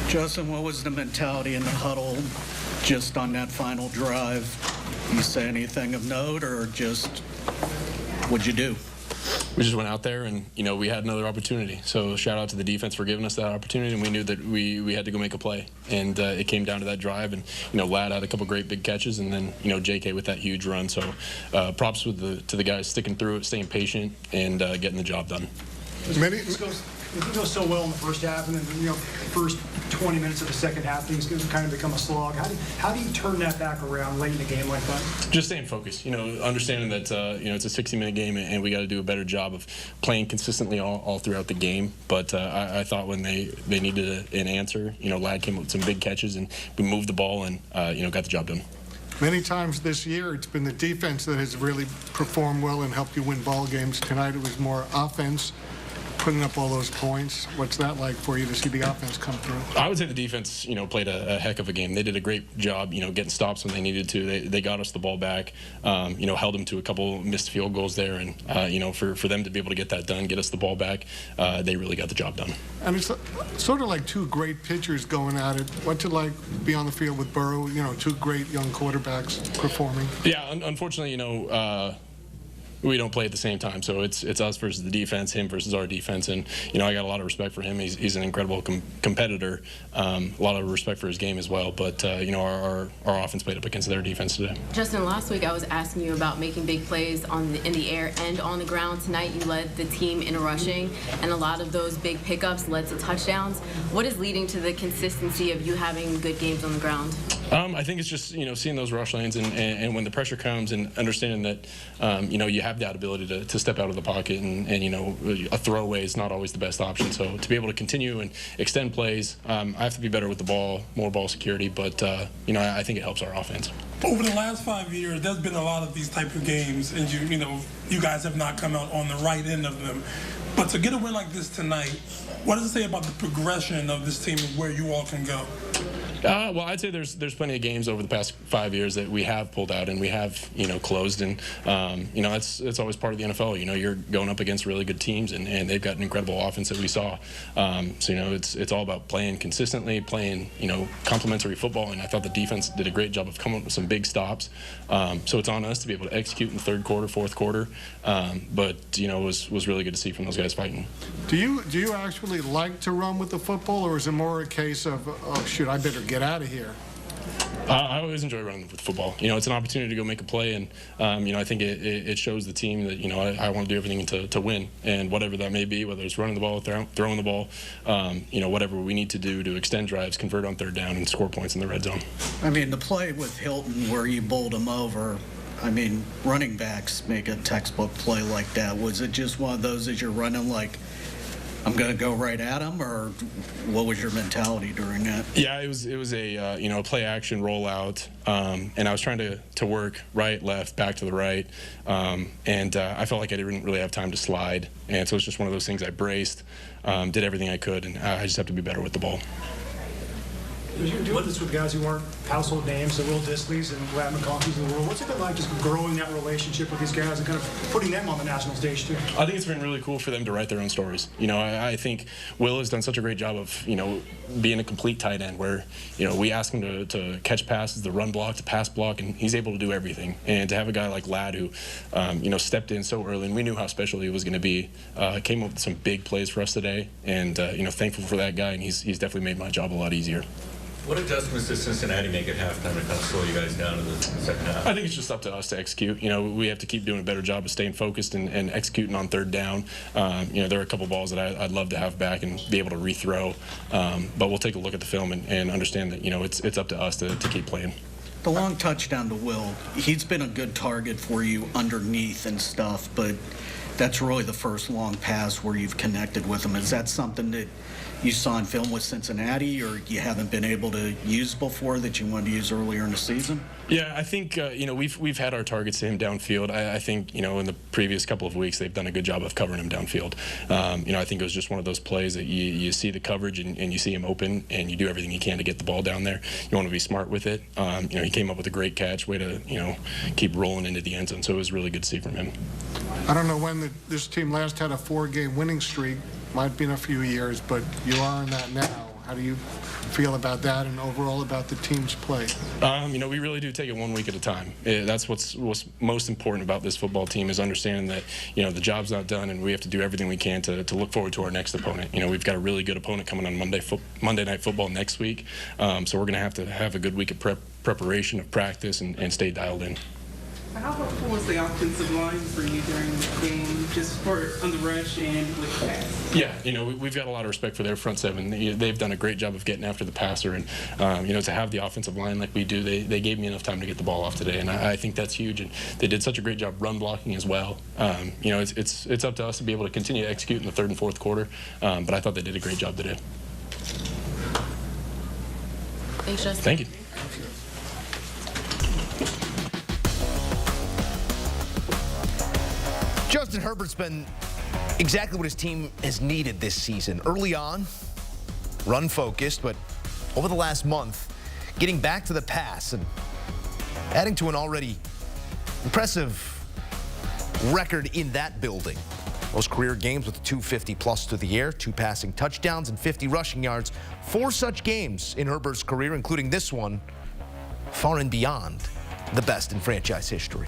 Justin, what was the mentality in the huddle just on that final drive? You say anything of note, or just what'd you do? We just went out there and, we had another opportunity. So shout out to the defense for giving us that opportunity, and we knew that we had to go make a play. And it came down to that drive, and, Ladd had a couple great big catches, and then, JK with that huge run. So props to the guys sticking through it, staying patient, and getting the job done. It goes so well in the first half, and then first 20 minutes of the second half, things kind of become a slog. How do you turn that back around late in a game like that? Just staying focused. Understanding that it's a 60-minute game, and we got to do a better job of playing consistently all throughout the game. But I thought when they needed an answer, Ladd came up with some big catches, and we moved the ball and got the job done. Many times this year, it's been the defense that has really performed well and helped you win ball games. Tonight, it was more offense, putting up all those points. What's that like for you to see the offense come through? I would say the defense, played a heck of a game. They did a great job, getting stops when they needed to. They got us the ball back, held them to a couple missed field goals there, and for them to be able to get that done, get us the ball back, they really got the job done. And it's sort of like two great pitchers going at it. What's it like to be on the field with Burrow? Two great young quarterbacks performing. Yeah, unfortunately, we don't play at the same time, so it's us versus the defense, him versus our defense, and I got a lot of respect for him. He's an incredible competitor, a lot of respect for his game as well. But our offense played up against their defense today. Justin, last week I was asking you about making big plays in the air and on the ground. Tonight you led the team in rushing, and a lot of those big pickups led to touchdowns. What is leading to the consistency of you having good games on the ground? I think it's just seeing those rush lanes, and when the pressure comes, and understanding that you have that ability to step out of the pocket, and a throwaway is not always the best option. So to be able to continue and extend plays, I have to be better with the ball, more ball security. But I think it helps our offense. Over the last 5 years, there's been a lot of these type of games, and you guys have not come out on the right end of them. But to get a win like this tonight, what does it say about the progression of this team and where you all can go? Well, I'd say there's plenty of games over the past 5 years that we have pulled out and we have closed, and that's always part of the NFL. You're going up against really good teams, and they've got an incredible offense that we saw. So it's all about playing consistently, playing complementary football, and I thought the defense did a great job of coming up with some big stops. So it's on us to be able to execute in the third quarter, fourth quarter. But it was really good to see from those guys fighting. Do you actually like to run with the football, or is it more a case of, oh shoot, I better get out of here? I always enjoy running with football. It's an opportunity to go make a play, and I think it shows the team that I want to do everything to win, and whatever that may be, whether it's running the ball, throwing the ball, whatever we need to do to extend drives, convert on third down, and score points in the red zone. I mean, the play with Hilton where you bowled him over. I mean, running backs make a textbook play like that. Was it just one of those as you're running like, I'm going to go right at him, or what was your mentality during that? Yeah, it was a play action rollout, and I was trying to work right, left, back to the right, and I felt like I didn't really have time to slide, and so it's just one of those things. I braced, did everything I could, and I just have to be better with the ball. You're doing this with guys who aren't household names, the Will Dissleys and Ladd McConkey's of the world. What's it been like just growing that relationship with these guys and kind of putting them on the national stage too? I think it's been really cool for them to write their own stories. I think Will has done such a great job of, being a complete tight end where, we ask him to catch passes, to run block, to pass block, and he's able to do everything. And to have a guy like Ladd who, stepped in so early, and we knew how special he was going to be, came up with some big plays for us today, and, thankful for that guy, and he's definitely made my job a lot easier. What adjustments did Cincinnati make at halftime to kind of slow you guys down in the second half? I think it's just up to us to execute. We have to keep doing a better job of staying focused and executing on third down. There are a couple balls that I'd love to have back and be able to rethrow. But we'll take a look at the film and understand that, it's up to us to keep playing. The long touchdown to Will, he's been a good target for you underneath and stuff, but that's really the first long pass where you've connected with him. Is that something that you saw in film with Cincinnati, or you haven't been able to use before that you wanted to use earlier in the season? Yeah, I think we've had our targets to him downfield. I think in the previous couple of weeks they've done a good job of covering him downfield. I think it was just one of those plays that you see the coverage and you see him open and you do everything you can to get the ball down there. You want to be smart with it. He came up with a great catch, way to keep rolling into the end zone. So it was really good to see from him. I don't know when this team last had a 4-game winning streak. Might have been a few years, but you are in that now. How do you feel about that and overall about the team's play? We really do take it 1 week at a time. That's what's most important about this football team is understanding that, the job's not done and we have to do everything we can to look forward to our next opponent. We've got a really good opponent coming on Monday Night Football next week, so we're going to have a good week of preparation, of practice, and stay dialed in. How helpful was the offensive line for you during the game, just on the rush and with the pass? Yeah, we've got a lot of respect for their front seven. They've done a great job of getting after the passer, and to have the offensive line like we do, they gave me enough time to get the ball off today, and I think that's huge. And they did such a great job run blocking as well. It's up to us to be able to continue to execute in the third and fourth quarter, but I thought they did a great job today. Thanks, Justin. Thank you. Justin Herbert's been exactly what his team has needed this season. Early on, run-focused, but over the last month, getting back to the pass and adding to an already impressive record in that building. Most career games with 250-plus through the air, 2 passing touchdowns, and 50 rushing yards. 4 such games in Herbert's career, including this one, far and beyond the best in franchise history.